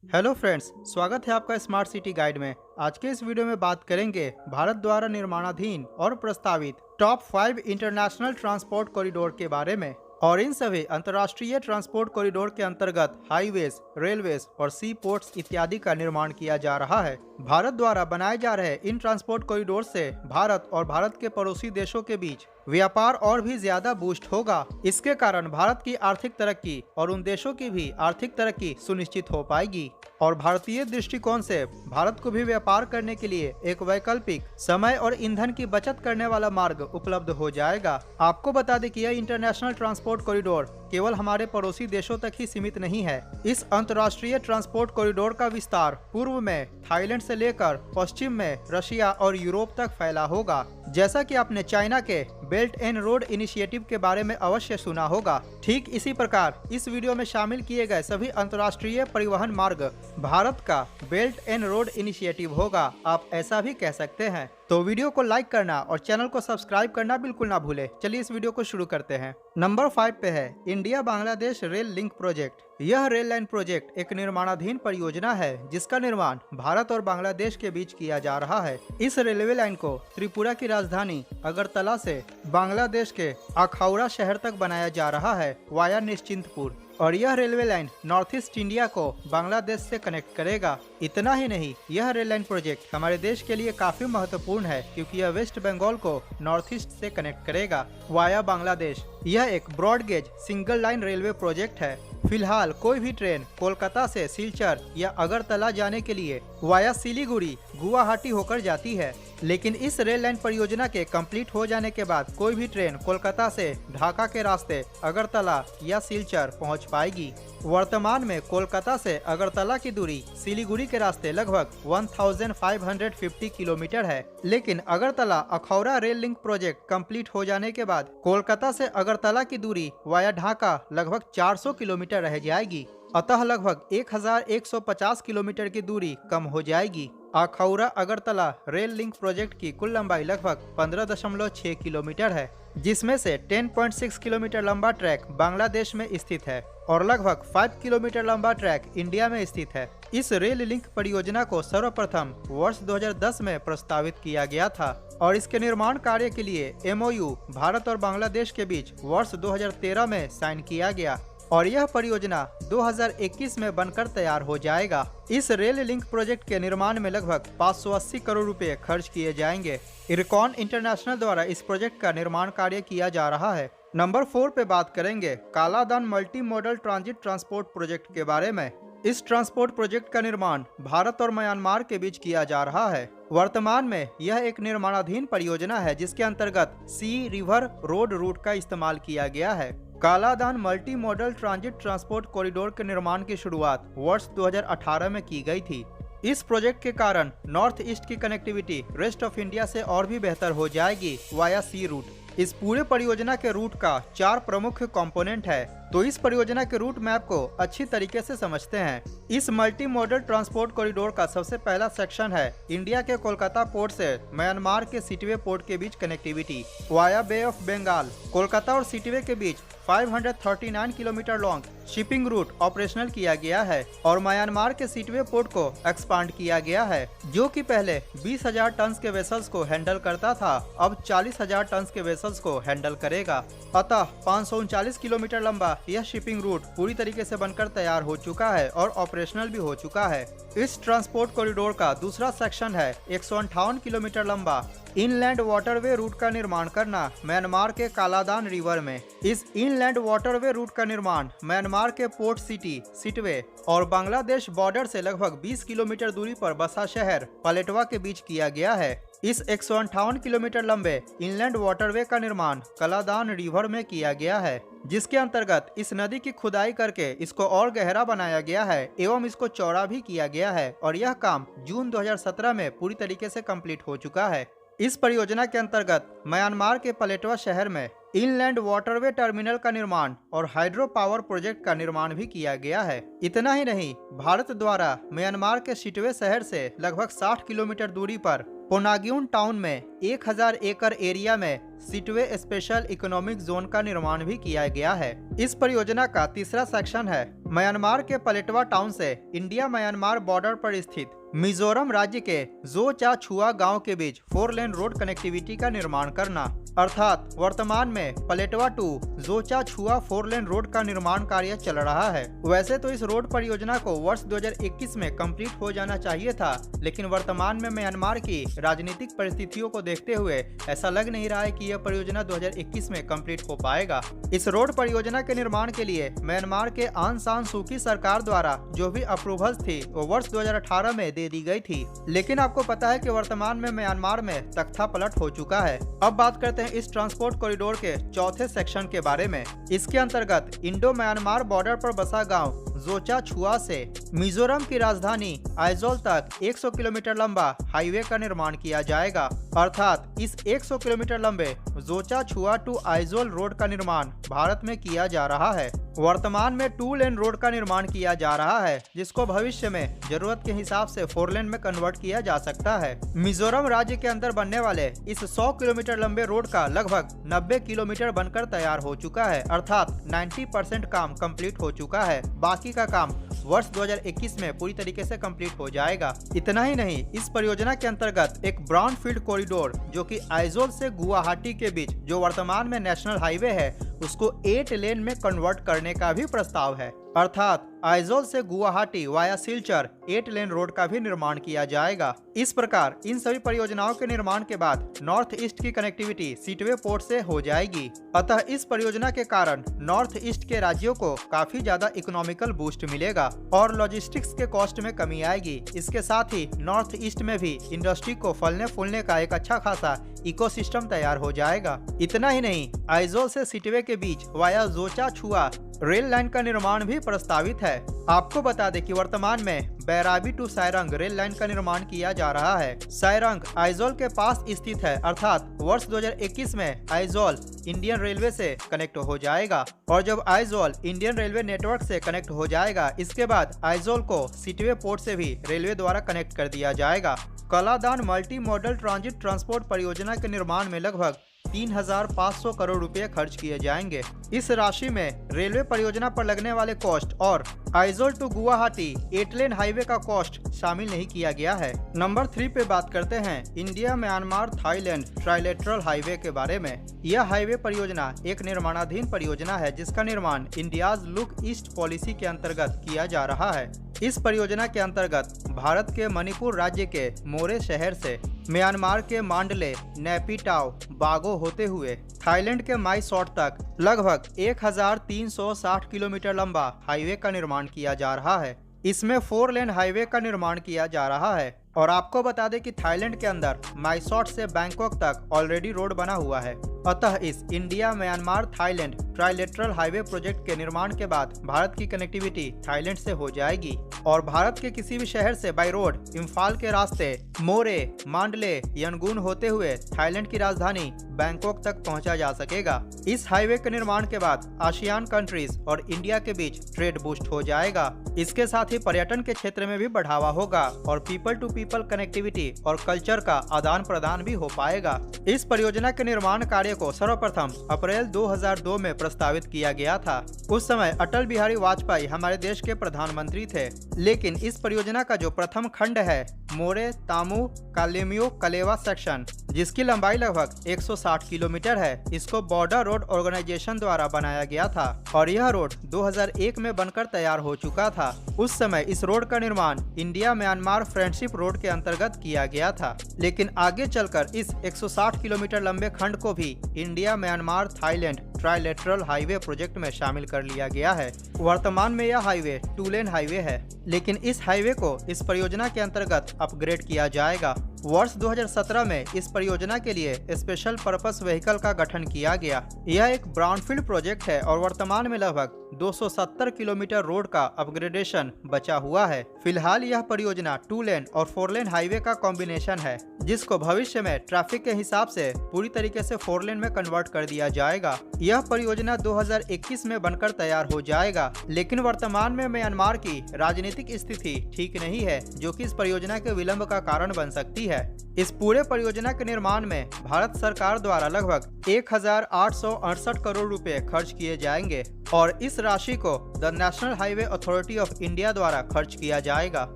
Hello friends, स्वागत है आपका स्मार्ट सिटी गाइड में। आज के इस वीडियो में बात करेंगे भारत द्वारा निर्माणाधीन और प्रस्तावित टॉप 5 इंटरनेशनल ट्रांसपोर्ट कॉरिडोर के बारे में। और इन सभी अंतर्राष्ट्रीय ट्रांसपोर्ट कॉरिडोर के अंतर्गत हाईवेज, रेलवेज और सी पोर्ट्स इत्यादि का निर्माण किया जा रहा है। भारत द्वारा बनाए जा रहे इन ट्रांसपोर्ट कॉरिडोर से भारत और भारत के पड़ोसी देशों के बीच व्यापार और भी ज्यादा बूस्ट होगा। इसके कारण भारत की आर्थिक तरक्की और उन देशों की भी आर्थिक तरक्की सुनिश्चित हो पाएगी और भारतीय दृष्टिकोण से भारत को भी व्यापार करने के लिए एक वैकल्पिक समय और ईंधन की बचत करने वाला मार्ग उपलब्ध हो जाएगा। आपको बता दें कि यह इंटरनेशनल ट्रांसपोर्ट कॉरिडोर केवल हमारे पड़ोसी देशों तक ही सीमित नहीं है। इस अंतर्राष्ट्रीय ट्रांसपोर्ट कॉरिडोर का विस्तार पूर्व में थाईलैंड से लेकर पश्चिम में रशिया और यूरोप तक फैला होगा। जैसा कि आपने चाइना के बेल्ट एंड रोड इनिशिएटिव के बारे में अवश्य सुना होगा, ठीक इसी प्रकार इस वीडियो में शामिल किए गए सभी अंतर्राष्ट्रीय परिवहन मार्ग भारत का बेल्ट एंड रोड इनिशिएटिव होगा, आप ऐसा भी कह सकते हैं। तो वीडियो को लाइक करना और चैनल को सब्सक्राइब करना बिल्कुल ना भूले। चलिए इस वीडियो को शुरू करते हैं। नंबर 5 पे है India Bangladesh rail link project. यह रेल लाइन प्रोजेक्ट एक निर्माणाधीन परियोजना है जिसका निर्माण भारत और बांग्लादेश के बीच किया जा रहा है। इस रेलवे लाइन को त्रिपुरा की राजधानी अगरतला से बांग्लादेश के अखाउड़ा शहर तक बनाया जा रहा है वाया निश्चिंतपुर, और यह railway line north east India को बांग्लादेश से कनेक्ट करेगा। इतना ही नहीं, यह रेल लाइन प्रोजेक्ट हमारे देश के लिए काफी महत्वपूर्ण है क्योंकि यह वेस्ट बंगाल को नॉर्थ ईस्ट से कनेक्ट करेगा वाया बांग्लादेश। यह एक broad gauge single line railway project है। फिलहाल कोई भी ट्रेन कोलकाता से सिलचर या अगरतला जाने के लिए वाया सिलीगुड़ी गुवाहाटी होकर जाती है, लेकिन इस रेल लाइन परियोजना के कंप्लीट हो जाने के बाद कोई भी ट्रेन कोलकाता से ढाका के रास्ते अगरतला या सिलचर पहुंच पाएगी। वर्तमान में कोलकाता से अगरतला की दूरी सिलीगुड़ी के रास्ते लगभग 1550 किलोमीटर है, लेकिन Agartala Akhaura rail link project complete हो जाने के बाद कोलकाता से अगरतला की दूरी वाया ढाका लगभग 400 किलोमीटर रह जाएगी। अतः लगभग 1150 किलोमीटर की दूरी कम हो जाएगी। Akhaura Agartala rail link project की कुल लंबाई लगभग 15.6 किलोमीटर है, जिसमें से 10.6 किलोमीटर लंबा ट्रैक बांग्लादेश में स्थित है और लगभग 5 किलोमीटर लंबा ट्रैक इंडिया में स्थित है। इस रेल लिंक परियोजना को सर्वप्रथम वर्ष 2010 में प्रस्तावित किया गया था और इसके निर्माण कार्य के लिए MOU भारत और बांग्लादेश के बीच वर्ष 2013 में साइन किया गया और यह परियोजना 2021 में बनकर तैयार हो जाएगा। इस रेल लिंक प्रोजेक्ट के निर्माण में लगभग 580 करोड़ रुपए खर्च किए जाएंगे। इरकॉन इंटरनेशनल द्वारा इस प्रोजेक्ट का निर्माण कार्य किया जा रहा है। नंबर 4 पे बात करेंगे Kaladan multi modal transit transport project के बारे में। इस ट्रांसपोर्ट प्रोजेक्ट का निर्माण भारत और म्यांमार के बीच किया जा रहा है। वर्तमान में यह एक निर्माणाधीन परियोजना है जिसके अंतर्गत सी रिवर रोड रूट का इस्तेमाल किया गया है। Kaladan multi modal transit transport corridor के निर्माण की शुरुआत वर्ष 2018 में की गई थी। इस प्रोजेक्ट के कारण नॉर्थ ईस्ट की कनेक्टिविटी रेस्ट ऑफ इंडिया से और भी बेहतर हो जाएगी वाया सी रूट। इस पूरे परियोजना के रूट का 4 प्रमुख कंपोनेंट है, तो इस परियोजना के रूट मैप को अच्छी तरीके से समझते हैं। इस मल्टी मॉडल ट्रांसपोर्ट कॉरिडोर का सबसे पहला सेक्शन है इंडिया के कोलकाता पोर्ट से म्यांमार के सिटवे पोर्ट के बीच connectivity via Bay of Bengal. Kolkata और सिटवे के बीच 539 kilometre long shipping route operational किया गया है और म्यांमार के सिटवे पोर्ट को एक्सपांड किया गया है, जो कि पहले 20,000 टन के वेसल्स को हैंडल करता था, अब 40,000 टन के वेसल्स को हैंडल करेगा। अतः 539 किलोमीटर लंबा यह शिपिंग रूट पूरी तरीके से बनकर तैयार हो चुका है और ऑपरेशनल भी हो चुका है। इस ट्रांसपोर्ट कॉरिडोर का दूसरा सेक्शन है 158 किलोमीटर लंबा इनलैंड वाटरवे रूट का निर्माण करना म्यांमार के कालादान रिवर में। इस इनलैंड वाटरवे रूट का निर्माण म्यांमार के पोर्ट सिटी सिटवे और बांग्लादेश बॉर्डर से लगभग 20 किलोमीटर दूरी पर बसा शहर पलेटवा के बीच किया गया है। इस 158 किलोमीटर लंबे इनलैंड वाटरवे का निर्माण कालादान रिवर में किया गया है, जिसके अंतर्गत इस नदी की खुदाई करके इसको और गहरा बनाया गया है एवं इसको चौड़ा भी किया गया है और यह काम जून 2017 में पूरी तरीके से कंप्लीट हो चुका है। इस परियोजना के अंतर्गत म्यांमार के पलेटवा शहर में इनलैंड वाटरवे टर्मिनल का निर्माण और हाइड्रो पावर प्रोजेक्ट का निर्माण भी किया गया है। इतना ही नहीं, भारत द्वारा म्यांमार के सिटवे शहर से लगभग 60 किलोमीटर दूरी पर पोनाग्युन टाउन में 1000 एकड़ एरिया में सिटवे स्पेशल इकोनॉमिक जोन का निर्माण भी किया गया है। इस परियोजना का तीसरा सेक्शन है म्यांमार के पलेटवा टाउन से इंडिया म्यांमार बॉर्डर पर स्थित मिजोरम राज्य के जोचाछुआ गांव के बीच 4 लेन रोड कनेक्टिविटी का निर्माण करना। अर्थात वर्तमान में पलेटवा टू जोचाछुआ 4 लेन रोड का निर्माण कार्य चल रहा है। वैसे तो इस रोड परियोजना को वर्ष 2021 में कंप्लीट हो जाना चाहिए था, लेकिन वर्तमान में म्यांमार की राजनीतिक परिस्थितियों को देखते हुए ऐसा लग नहीं रहा है कि यह परियोजना 2021 में कंप्लीट हो पाएगा। इस रोड परियोजना के निर्माण के लिए म्यांमार के आंग सान सूकी सरकार द्वारा जो भी अप्रूवल्स थी वो वर्ष 2018 में दे दी गई थी, लेकिन आपको पता है कि वर्तमान में म्यांमार में तख्ता पलट हो चुका है। अब बात करते हैं इस ट्रांसपोर्ट कॉरिडोर के चौथे सेक्शन के बारे में। इसके अंतर्गत इंडो म्यांमार बॉर्डर पर बसा गांव जोचाछुआ से मिजोरम की राजधानी आइजोल तक 100 किलोमीटर लंबा हाईवे का निर्माण किया जाएगा। अर्थात इस 100 किलोमीटर लंबे जोचाछुआ टू आइजोल रोड का निर्माण भारत में किया जा रहा है। वर्तमान में 2 लेन रोड का निर्माण किया जा रहा है, जिसको भविष्य में जरूरत के हिसाब से 4 लेन में कन्वर्ट किया जा सकता है। मिजोरम राज्य के अंदर बनने वाले इस 100 किलोमीटर लंबे रोड का लगभग 90 किलोमीटर बनकर तैयार हो चुका है। अर्थात 90% काम कंप्लीट हो चुका है। बाकी का काम वर्ष 2021 में पूरी तरीके से कंप्लीट हो जाएगा। इतना ही नहीं, इस परियोजना के अंतर्गत एक ब्राउनफील्ड कॉरिडोर जो कि आइजोल से गुवाहाटी के बीच जो वर्तमान में नेशनल हाईवे है उसको 8 लेन में कन्वर्ट करने का भी प्रस्ताव है। अर्थात आइजोल से Guwahati via Silchar 8 lane road का भी निर्माण किया जाएगा। इस प्रकार इन सभी परियोजनाओं के निर्माण के बाद नॉर्थ ईस्ट की कनेक्टिविटी सिटवे पोर्ट से हो जाएगी। अतः इस परियोजना के कारण नॉर्थ ईस्ट के राज्यों को काफी ज्यादा इकोनॉमिकल बूस्ट मिलेगा और लॉजिस्टिक्स के कॉस्ट में कमी आएगी। इसके साथ ही नॉर्थ ईस्ट में भी इंडस्ट्री को फलने फूलने का एक अच्छा खासा इकोसिस्टम तैयार हो जाएगा। इतना ही नहीं, आइजोल से सिटवे के बीच वाया जोचाछुआ रेल लाइन का निर्माण भी प्रस्तावित है। आपको बता दें कि वर्तमान में Bairabi to Sairang rail line का निर्माण किया जा रहा है। सायरंग आइजोल के पास स्थित है। अर्थात वर्ष 2021 में आइजोल इंडियन रेलवे से कनेक्ट हो जाएगा और जब आइजोल इंडियन रेलवे नेटवर्क से कनेक्ट हो जाएगा, इसके बाद आइजोल को सिटवे पोर्ट से भी रेलवे द्वारा कनेक्ट कर दिया जाएगा। Kaladan multi modal transit transport परियोजना के निर्माण में लगभग 3500 करोड़ रुपए खर्च किए जाएंगे। इस राशि में रेलवे परियोजना पर लगने वाले कॉस्ट और Aizawl to Guwahati 8 lane highway का कॉस्ट शामिल नहीं किया गया है। नंबर 3 पे बात करते हैं India Myanmar Thailand trilateral highway के बारे में। यह हाईवे परियोजना एक निर्माणाधीन परियोजना है जिसका निर्माण इंडियाज लुक ईस्ट पॉलिसी के अंतर्गत किया जा रहा है। इस परियोजना के अंतर्गत भारत के मणिपुर राज्य के मोरे शहर से म्यांमार के मांडले, नेपिटाओ, बागो होते हुए थाईलैंड के माईसॉट तक लगभग 1360 किलोमीटर लंबा हाईवे का निर्माण किया जा रहा है। इसमें 4 लेन हाईवे का निर्माण किया जा रहा है और आपको बता दें कि थाईलैंड के अंदर माईसॉट से बैंकॉक तक ऑलरेडी रोड बना हुआ है। अतः इस India Myanmar Thailand trilateral highway project के निर्माण के बाद भारत की कनेक्टिविटी थाईलैंड से हो जाएगी और भारत के किसी भी शहर से बाई रोड इम्फाल के रास्ते मोरे, मांडले, यनगुन होते हुए थाईलैंड की राजधानी बैंकॉक तक पहुंचा जा सकेगा। इस हाईवे के निर्माण के बाद आसियान कंट्रीज और इंडिया के बीच ट्रेड बूस्ट हो जाएगा। इसके साथ ही पर्यटन के क्षेत्र में भी बढ़ावा होगा और पीपल टू पीपल कनेक्टिविटी और कल्चर का आदान प्रदान भी हो पाएगा। इस परियोजना के निर्माण कार्य को सर्वप्रथम अप्रैल 2002 में प्रस्तावित किया गया था। उस समय अटल बिहारी वाजपेयी हमारे देश के प्रधानमंत्री थे। लेकिन इस परियोजना का जो प्रथम खंड है मोरे तामू कालेमियो कलेवा सेक्शन, जिसकी लंबाई लगभग 160 किलोमीटर है, इसको बॉर्डर रोड ऑर्गेनाइजेशन द्वारा बनाया गया था और यह रोड 2001 में बनकर तैयार हो चुका था। उस समय इस रोड का निर्माण इंडिया म्यांमार फ्रेंडशिप रोड के अंतर्गत किया गया था, लेकिन आगे चलकर इस 160 किलोमीटर लंबे खंड को भी India Myanmar Thailand trilateral highway project में शामिल कर लिया गया है। वर्तमान में यह हाईवे 2 लेन हाईवे है, लेकिन इस हाईवे को इस परियोजना के अंतर्गत अपग्रेड किया जाएगा। वर्ष 2017 में इस परियोजना के लिए स्पेशल पर्पस व्हीकल का गठन किया गया। यह एक ब्राउनफील्ड प्रोजेक्ट है और वर्तमान में लगभग 270 किलोमीटर रोड का अपग्रेडेशन बचा हुआ है। फिलहाल यह परियोजना 2 लेन और 4 लेन हाईवे का कॉम्बिनेशन है, जिसको भविष्य में ट्रैफिक के हिसाब से पूरी तरीके से 4 लेन में कन्वर्ट कर दिया जाएगा। यह परियोजना 2021 में बनकर तैयार हो जाएगा, लेकिन वर्तमान में म्यांमार की राजनीतिक स्थिति ठीक नहीं है, जो कि इस परियोजना के विलंब का कारण बन सकती है। इस पूरे परियोजना के निर्माण में भारत सरकार द्वारा लगभग 1868 करोड़ रुपए खर्च किए जाएंगे और इस राशि को the national highway authority of India द्वारा खर्च किया जाएगा।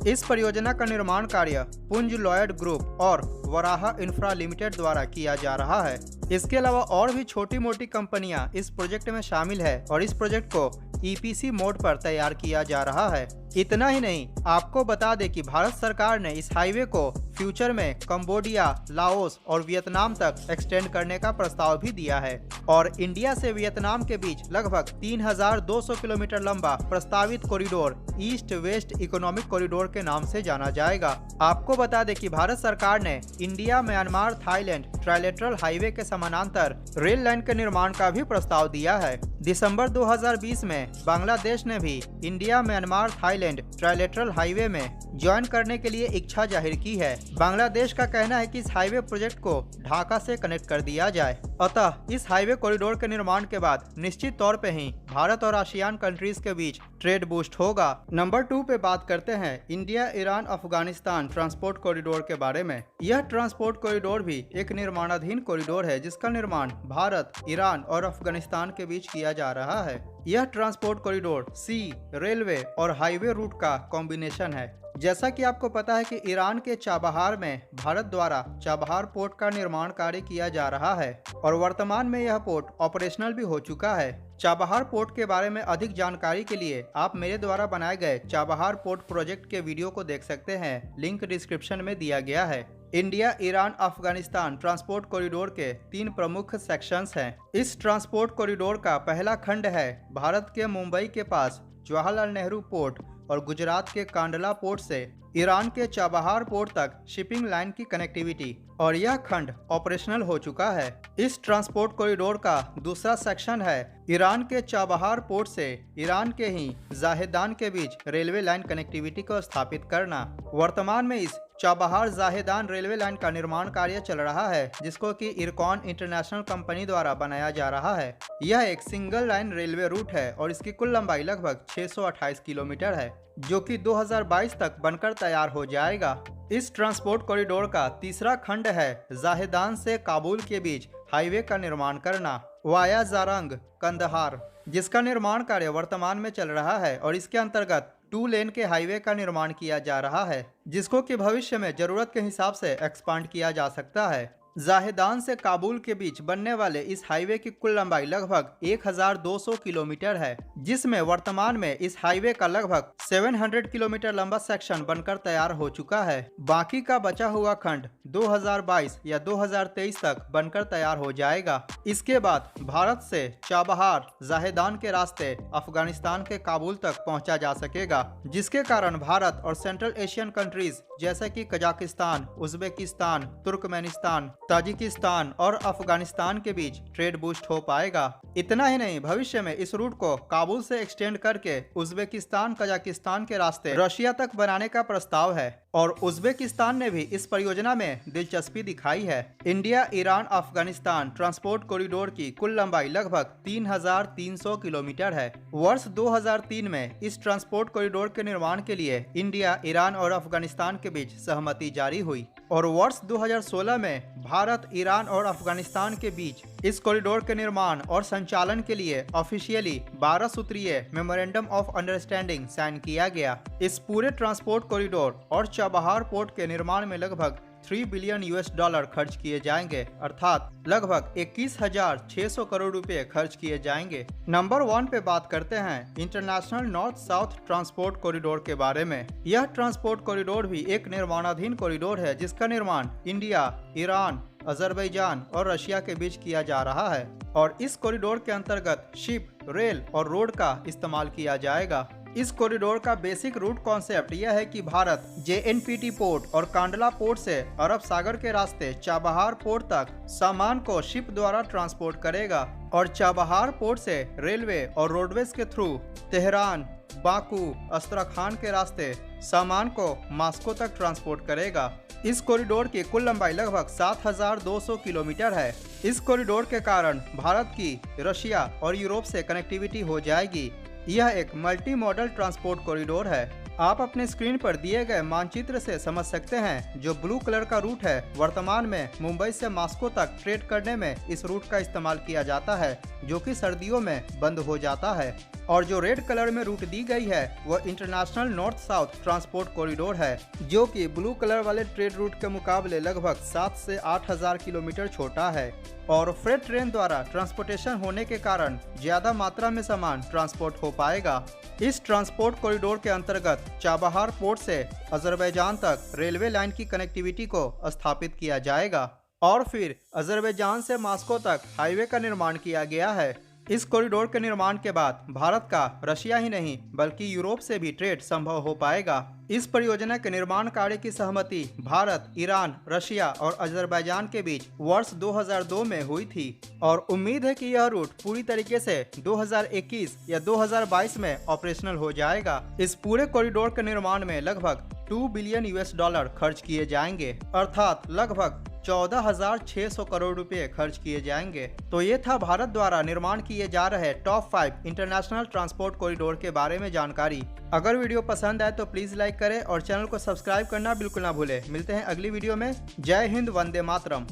इस परियोजना का निर्माण कार्य पुंज लॉयड ग्रुप और वराहा इंफ्रा लिमिटेड द्वारा किया जा रहा है। इसके अलावा और भी छोटी मोटी कंपनियां इस प्रोजेक्ट में शामिल है और इस प्रोजेक्ट को EPC मोड पर तैयार किया जा रहा है। इतना ही नहीं, आपको बता दें कि भारत सरकार ने इस हाईवे को फ्यूचर में कंबोडिया, लाओस और वियतनाम तक एक्सटेंड करने का प्रस्ताव भी दिया है और इंडिया से वियतनाम के बीच लगभग 3200 किलोमीटर लंबा प्रस्तावित corridor east west economic corridor के नाम से जाना जाएगा। आपको बता दें कि भारत सरकार ने India Myanmar Thailand trilateral highway के समानांतर रेल लाइन के निर्माण का भी प्रस्ताव दिया है। दिसंबर 2020 में बांग्लादेश ने भी India Myanmar Thailand trilateral highway में ज्वाइन करने के लिए इच्छा जाहिर की है। बांग्लादेश का कहना है कि इस हाईवे प्रोजेक्ट को ढाका से कनेक्ट कर दिया जाए। अतः इस हाईवे कॉरिडोर के निर्माण के बाद निश्चित तौर पे ही भारत और आसियान कंट्रीज के बीच ट्रेड बूस्ट होगा। नंबर 2 पे बात करते हैं India Iran Afghanistan transport corridor के बारे में। यह ट्रांसपोर्ट कॉरिडोर भी एक निर्माणाधीन कॉरिडोर है, जिसका निर्माण भारत, ईरान और अफगानिस्तान के बीच किया जा रहा है। यह ट्रांसपोर्ट कॉरिडोर सी, रेलवे और हाईवे रूट का कॉम्बिनेशन है। जैसा कि आपको पता है कि ईरान के चाबहार में भारत द्वारा चाबहार पोर्ट का निर्माण कार्य किया जा रहा है और वर्तमान में यह पोर्ट ऑपरेशनल भी हो चुका है। चाबहार पोर्ट के बारे में अधिक जानकारी के लिए आप मेरे द्वारा बनाए गए चाबहार पोर्ट प्रोजेक्ट के वीडियो को देख सकते हैं, लिंक डिस्क्रिप्शन में दिया गया है। India Iran Afghanistan transport corridor के 3 प्रमुख सेक्शंस हैं। इस ट्रांसपोर्ट कॉरिडोर का पहला खंड है भारत के मुंबई के पास जवाहरलाल नेहरू पोर्ट और गुजरात के कांडला पोर्ट से ईरान के चाबहार पोर्ट तक शिपिंग लाइन की कनेक्टिविटी, और यह खंड ऑपरेशनल हो चुका है। इस ट्रांसपोर्ट कॉरिडोर का दूसरा सेक्शन है ईरान के चाबहार पोर्ट से ईरान के ही जाहेदान के बीच रेलवे लाइन कनेक्टिविटी को स्थापित करना। वर्तमान में इस चाबहार जाहेदान रेलवे लाइन का निर्माण कार्य चल रहा है, जिसको कि इरकॉन इंटरनेशनल कंपनी द्वारा बनाया जा रहा है। यह एक सिंगल लाइन रेलवे रूट है और इसकी कुल लंबाई लगभग 628 किलोमीटर है, जो कि 2022 तक बनकर तैयार हो जाएगा। इस ट्रांसपोर्ट कॉरिडोर का तीसरा खंड है जाहेदान से काबुल के बीच हाईवे का निर्माण करना वाया जारंग कंदहार, जिसका निर्माण कार्य वर्तमान में चल रहा है और इसके अंतर्गत 2 लेन के हाईवे का निर्माण किया जा रहा है, जिसको कि भविष्य में जरूरत के हिसाब से एक्सपांड किया जा सकता है। जाहेदान से काबुल के बीच बनने वाले इस हाईवे की कुल लंबाई लगभग 1200 किलोमीटर है, जिसमें वर्तमान में इस हाईवे का लगभग 700 किलोमीटर लंबा सेक्शन बनकर तैयार हो चुका है। बाकी का बचा हुआ खंड 2022 या 2023 तक बनकर तैयार हो जाएगा। इसके बाद भारत से चाबहार जाहेदान के रास्ते अफगानिस्तान के काबुल तक पहुंचा जा सकेगा, जिसके कारण भारत और सेंट्रल एशियन कंट्रीज जैसे कि कजाकिस्तान, उज्बेकिस्तान, तुर्कमेनिस्तान, ताजिकिस्तान और अफगानिस्तान के बीच ट्रेड बूस्ट हो पाएगा। इतना ही नहीं, भविष्य में इस रूट को काबुल से एक्सटेंड करके उज्बेकिस्तान, कजाकिस्तान के रास्ते रशिया तक बनाने का प्रस्ताव है और उज्बेकिस्तान ने भी इस परियोजना में दिलचस्पी दिखाई है। India Iran Afghanistan transport corridor की कुल लंबाई लगभग 3300 किलोमीटर है। वर्ष 2003 में इस ट्रांसपोर्ट कॉरिडोर के निर्माण के लिए इंडिया, ईरान और अफगानिस्तान के बीच सहमति जारी हुई और वर्ष 2016 में भारत, ईरान और अफगानिस्तान के बीच इस कॉरिडोर के निर्माण और संचालन के लिए ऑफिशियली 12 सूत्रीय मेमोरेंडम ऑफ अंडरस्टैंडिंग साइन किया गया। इस पूरे ट्रांसपोर्ट कॉरिडोर और चाबहार पोर्ट के निर्माण में लगभग $3 बिलियन खर्च किए जाएंगे, अर्थात लगभग 21,600 करोड़ रुपए खर्च किए जाएंगे। नंबर 1 पे बात करते हैं international north south transport corridor के बारे में। यह ट्रांसपोर्ट कॉरिडोर भी एक निर्माणाधीन कॉरिडोर है, जिसका निर्माण इंडिया, ईरान, अजरबैजान और रशिया के बीच किया जा रहा है और इस कॉरिडोर के अंतर्गत शिप, रेल और रोड का इस्तेमाल किया जाएगा। इस कॉरिडोर का बेसिक रूट कॉन्सेप्ट यह है कि भारत JNPT पोर्ट और कांडला पोर्ट से अरब सागर के रास्ते चाबहार पोर्ट तक सामान को शिप द्वारा ट्रांसपोर्ट करेगा और चाबहार पोर्ट से रेलवे और रोडवेज के थ्रू तेहरान, बाकू अस्त्रखान के रास्ते सामान को मॉस्को तक ट्रांसपोर्ट करेगा। इस कॉरिडोर की कुल लंबाई लगभग 7,200 किलोमीटर है। इस कॉरिडोर के कारण भारत की रशिया और यूरोप से कनेक्टिविटी हो जाएगी। यह एक मल्टी मॉडल ट्रांसपोर्ट कॉरिडोर है। आप अपने स्क्रीन पर दिए गए मानचित्र से समझ सकते हैं, जो ब्लू कलर का रूट है वर्तमान में मुंबई से मॉस्को तक ट्रेड करने में इस रूट का इस्तेमाल किया जाता है, जो कि सर्दियों में बंद हो जाता है। और जो रेड कलर में रूट दी गई है वह international north south transport corridor है, जो कि ब्लू कलर वाले ट्रेड रूट के मुकाबले लगभग 7 से 8,000 किलोमीटर छोटा है। और फ्रेट ट्रेन द्वारा ट्रांसपोर्टेशन होने के कारण ज्यादा मात्रा में सामान ट्रांसपोर्ट हो पाएगा। इस ट्रांसपोर्ट कॉरिडोर के अंतर्गत चाबहार पोर्ट से अजरबैजान तक रेलवे लाइन की कनेक्टिविटी को स्थापित किया जाएगा और फिर अजरबैजान से मॉस्को तक हाईवे का निर्माण किया गया है। इस कॉरिडोर के निर्माण के बाद भारत का रशिया ही नहीं बल्कि यूरोप से भी ट्रेड संभव हो पाएगा। इस परियोजना के निर्माण कार्य की सहमति भारत, ईरान, रशिया और अजरबैजान के बीच वर्ष 2002 में हुई थी और उम्मीद है कि यह रूट पूरी तरीके से 2021 या 2022 में ऑपरेशनल हो जाएगा। इस पूरे कॉरिडोर के निर्माण में लगभग $2 बिलियन खर्च किए जाएंगे, अर्थात लगभग 14,600 करोड़ रुपए खर्च किए जाएंगे। तो ये था भारत द्वारा निर्माण किए जा रहे टॉप 5 इंटरनेशनल ट्रांसपोर्ट कॉरिडोर के बारे में जानकारी। अगर वीडियो पसंद आए तो प्लीज लाइक करें और चैनल को सब्सक्राइब करना बिल्कुल ना भूलें। मिलते हैं अगली वीडियो में। जय हिंद, वंदे मातरम।